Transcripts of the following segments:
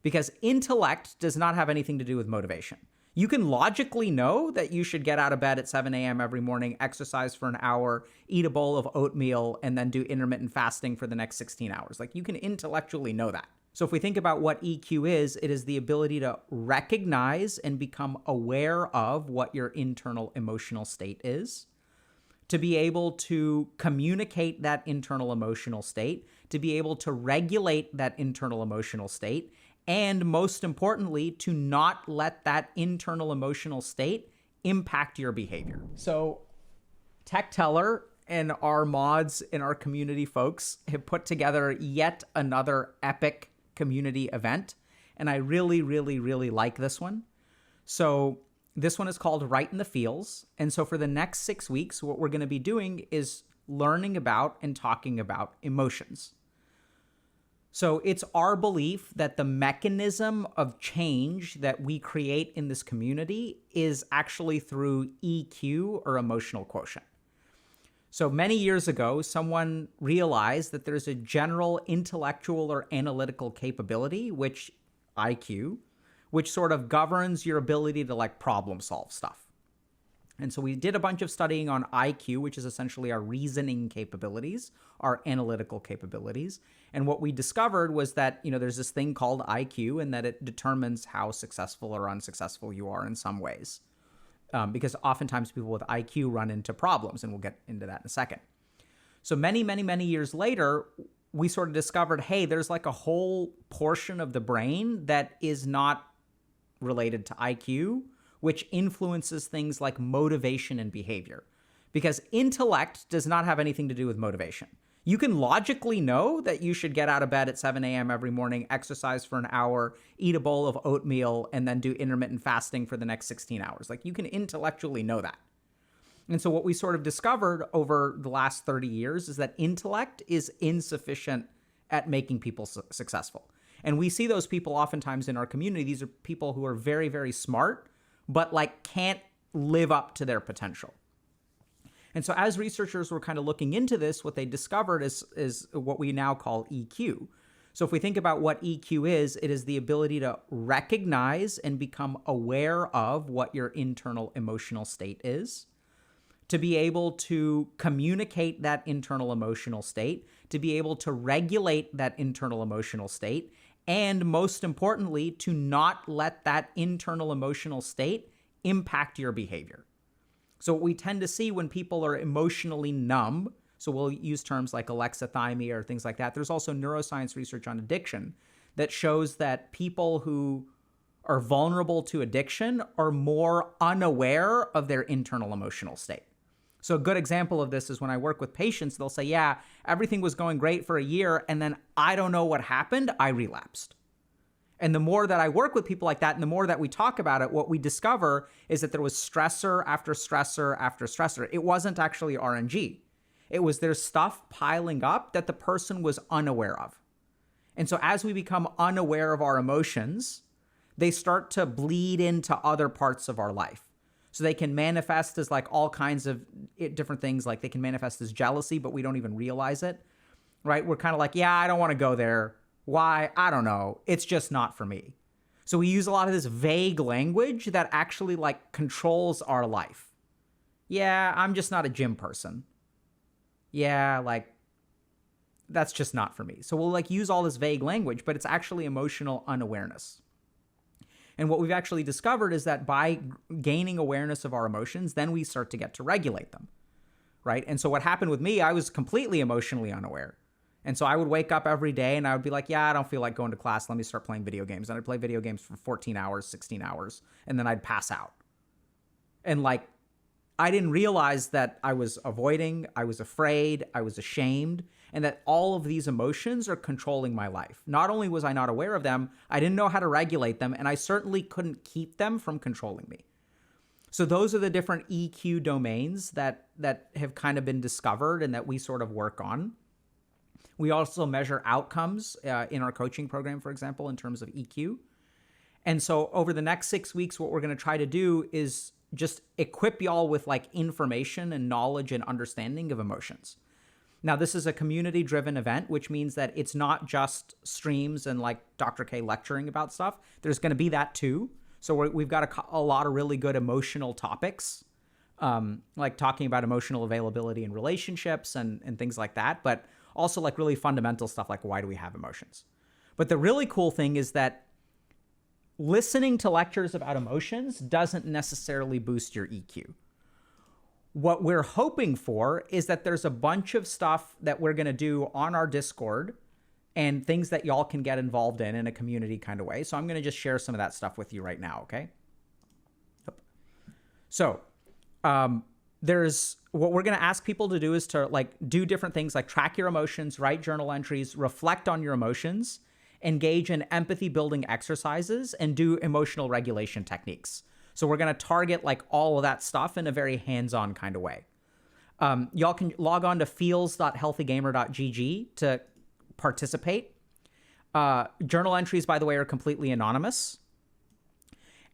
because intellect does not have anything to do with motivation. You can logically know that you should get out of bed at 7 a.m. every morning, exercise for an hour, eat a bowl of oatmeal, and then do intermittent fasting for the next 16 hours. Like, you can intellectually know that. So if we think about what EQ is, it is the ability to recognize and become aware of what your internal emotional state is, to be able to communicate that internal emotional state, to be able to regulate that internal emotional state, and most importantly, to not let that internal emotional state impact your behavior. So Tech Teller and our mods and our community folks have put together yet another epic community event. And I really, really, really like this one. So this one is called Right in the Feels. And so for the next 6 weeks, what we're going to be doing is learning about and talking about emotions. So it's our belief that the mechanism of change that we create in this community is actually through EQ, or emotional quotient. So many years ago, someone realized that there's a general intellectual or analytical capability, which IQ, which sort of governs your ability to like problem solve stuff. And so we did a bunch of studying on IQ, which is essentially our reasoning capabilities, our analytical capabilities. And what we discovered was that, there's this thing called IQ, and that it determines how successful or unsuccessful you are in some ways. Because oftentimes people with IQ run into problems, and we'll get into that in a second. So many, many, many years later, we sort of discovered, hey, there's like a whole portion of the brain that is not related to IQ, which influences things like motivation and behavior. Because intellect does not have anything to do with motivation. You can logically know that you should get out of bed at 7 a.m. every morning, exercise for an hour, eat a bowl of oatmeal, and then do intermittent fasting for the next 16 hours. Like, you can intellectually know that. And so what we sort of discovered over the last 30 years is that intellect is insufficient at making people successful. And we see those people oftentimes in our community. These are people who are very, very smart, but like can't live up to their potential. And so as researchers were kind of looking into this, what they discovered is what we now call EQ. So if we think about what EQ is, it is the ability to recognize and become aware of what your internal emotional state is, to be able to communicate that internal emotional state, to be able to regulate that internal emotional state, and most importantly, to not let that internal emotional state impact your behavior. So what we tend to see when people are emotionally numb, so we'll use terms like alexithymia or things like that. There's also neuroscience research on addiction that shows that people who are vulnerable to addiction are more unaware of their internal emotional state. So a good example of this is when I work with patients, they'll say, yeah, everything was going great for a year, and then I don't know what happened, I relapsed. And the more that I work with people like that, and the more that we talk about it, what we discover is that there was stressor after stressor after stressor. It wasn't actually RNG. It was there's stuff piling up that the person was unaware of. And so as we become unaware of our emotions, they start to bleed into other parts of our life. So they can manifest as like all kinds of different things. Like they can manifest as jealousy, but we don't even realize it, right? We're kind of like, yeah, I don't want to go there. Why? I don't know. It's just not for me. So we use a lot of this vague language that actually like controls our life. Yeah, I'm just not a gym person. Yeah, like that's just not for me. So we'll like use all this vague language, but it's actually emotional unawareness. And what we've actually discovered is that by gaining awareness of our emotions, then we start to get to regulate them, right? And so what happened with me, I was completely emotionally unaware. And so I would wake up every day and I would be like, yeah, I don't feel like going to class. Let me start playing video games. And I'd play video games for 14 hours, 16 hours, and then I'd pass out. And like, I didn't realize that I was avoiding, I was afraid, I was ashamed, and that all of these emotions are controlling my life. Not only was I not aware of them, I didn't know how to regulate them, and I certainly couldn't keep them from controlling me. So those are the different EQ domains that have kind of been discovered and that we sort of work on. We also measure outcomes in our coaching program, for example, in terms of EQ. And so over the next 6 weeks, what we're going to try to do is just equip y'all with like information and knowledge and understanding of emotions. Now, this is a community-driven event, which means that it's not just streams and like Dr. K lecturing about stuff. There's going to be that too. So we've got a lot of really good emotional topics, like talking about emotional availability in relationships and things like that, but also like really fundamental stuff like why do we have emotions? But the really cool thing is that listening to lectures about emotions doesn't necessarily boost your EQ. What we're hoping for is that there's a bunch of stuff that we're going to do on our Discord and things that y'all can get involved in a community kind of way. So I'm going to just share some of that stuff with you right now, okay? So there's what we're going to ask people to do is to like do different things like track your emotions, write journal entries, reflect on your emotions, engage in empathy building exercises, and do emotional regulation techniques. So we're going to target like all of that stuff in a very hands-on kind of way. Y'all can log on to feels.healthygamer.gg to participate. Journal entries, by the way, are completely anonymous.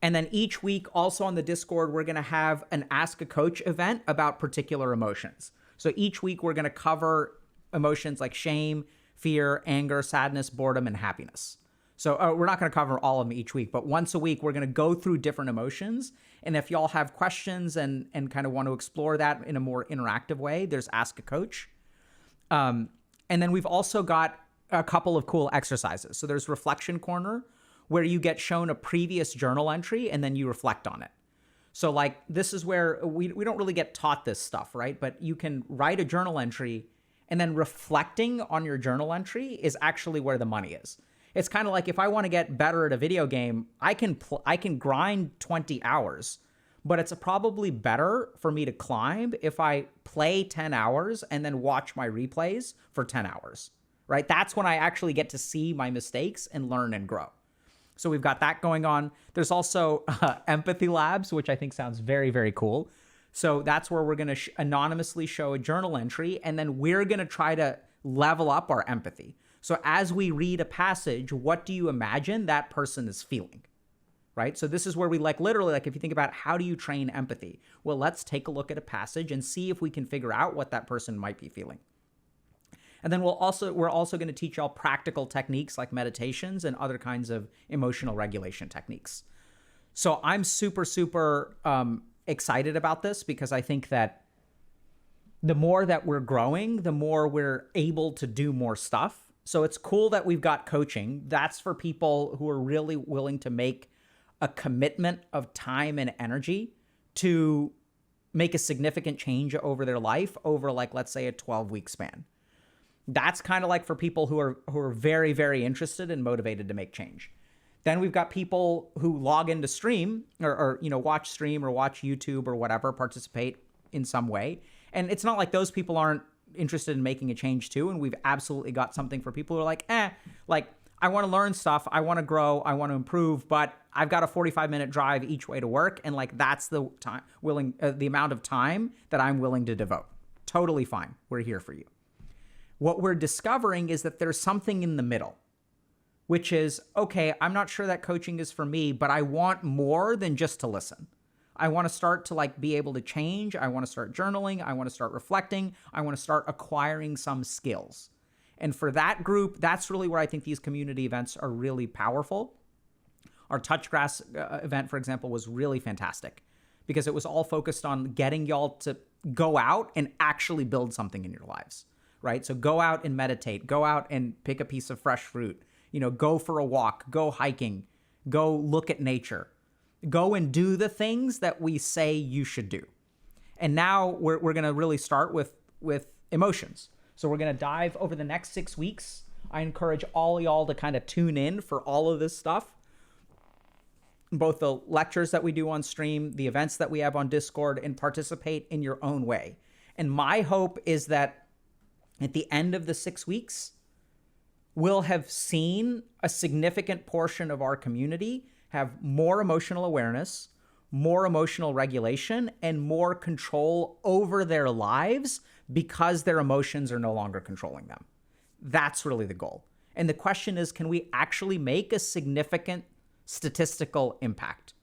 And then each week, also on the Discord, we're going to have an Ask a Coach event about particular emotions. So each week, we're going to cover emotions like shame, fear, anger, sadness, boredom, and happiness. So we're not going to cover all of them each week, but once a week, we're going to go through different emotions. And if y'all have questions and kind of want to explore that in a more interactive way, there's Ask a Coach. And then we've also got a couple of cool exercises. So there's Reflection Corner, where you get shown a previous journal entry and then you reflect on it. So like this is where we don't really get taught this stuff, right? But you can write a journal entry and then reflecting on your journal entry is actually where the money is. It's kind of like if I want to get better at a video game, I can grind 20 hours, but it's probably better for me to climb if I play 10 hours and then watch my replays for 10 hours, right? That's when I actually get to see my mistakes and learn and grow. So we've got that going on. There's also empathy labs, which I think sounds very, very cool. So that's where we're going to anonymously show a journal entry, and then we're going to try to level up our empathy. So as we read a passage, what do you imagine that person is feeling, right? So this is where we like literally, like if you think about how do you train empathy? Well, let's take a look at a passage and see if we can figure out what that person might be feeling. And then we're also going to teach y'all practical techniques like meditations and other kinds of emotional regulation techniques. So I'm super, super excited about this because I think that the more that we're growing, the more we're able to do more stuff. So it's cool that we've got coaching. That's for people who are really willing to make a commitment of time and energy to make a significant change over their life over like, let's say a 12-week span. That's kind of like for people who are very, very interested and motivated to make change. Then we've got people who log into stream or watch stream or watch YouTube or whatever, participate in some way. And it's not like those people aren't interested in making a change too. And we've absolutely got something for people who are like, I want to learn stuff. I want to grow. I want to improve, but I've got a 45-minute drive each way to work. And like, that's the time the amount of time that I'm willing to devote. Totally fine. We're here for you. What we're discovering is that there's something in the middle, which is, okay, I'm not sure that coaching is for me, but I want more than just to listen. I want to start to like be able to change. I want to start journaling. I want to start reflecting. I want to start acquiring some skills. And for that group, that's really where I think these community events are really powerful. Our Touchgrass event, for example, was really fantastic because it was all focused on getting y'all to go out and actually build something in your lives, right? So go out and meditate, go out and pick a piece of fresh fruit, go for a walk, go hiking, go look at nature, go and do the things that we say you should do. And now we're going to really start with emotions. So we're going to dive over the next 6 weeks. I encourage all y'all to kind of tune in for all of this stuff. Both the lectures that we do on stream, the events that we have on Discord, and participate in your own way. And my hope is that at the end of the 6 weeks, we'll have seen a significant portion of our community have more emotional awareness, more emotional regulation, and more control over their lives because their emotions are no longer controlling them. That's really the goal. And the question is, can we actually make a significant statistical impact?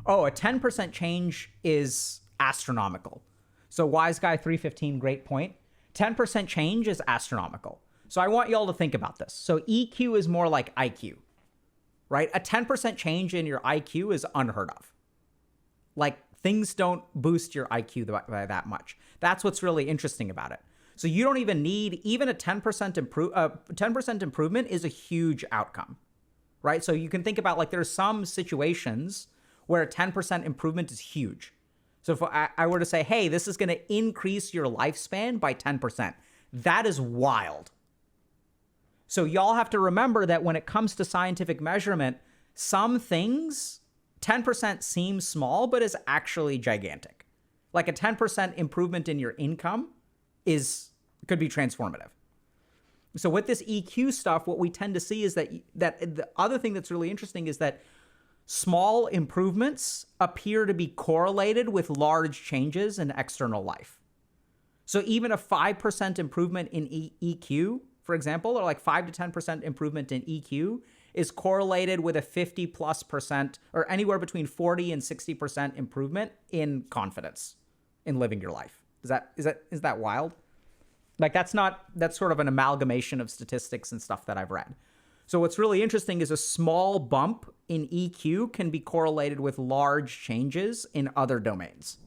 Oh, a 10% change is astronomical. So Wise Guy 315, great point. 10% change is astronomical. So I want y'all to think about this. So EQ is more like IQ, right? A 10% change in your IQ is unheard of. Like, things don't boost your IQ by that much. That's what's really interesting about it. So you don't even need, even a 10% improvement is a huge outcome, right? So you can think about, like, there's some situations where a 10% improvement is huge. So if I were to say, hey, this is going to increase your lifespan by 10%, that is wild. So y'all have to remember that when it comes to scientific measurement, some things, 10% seems small, but is actually gigantic. Like a 10% improvement in your income could be transformative. So with this EQ stuff, what we tend to see is that the other thing that's really interesting is that small improvements appear to be correlated with large changes in external life. So even a 5% improvement in EQ, for example, or like 5 to 10% improvement in EQ is correlated with a 50+% or anywhere between 40 and 60% improvement in confidence in living your life. Is that wild? Like, that's sort of an amalgamation of statistics and stuff that I've read. So what's really interesting is a small bump in EQ can be correlated with large changes in other domains.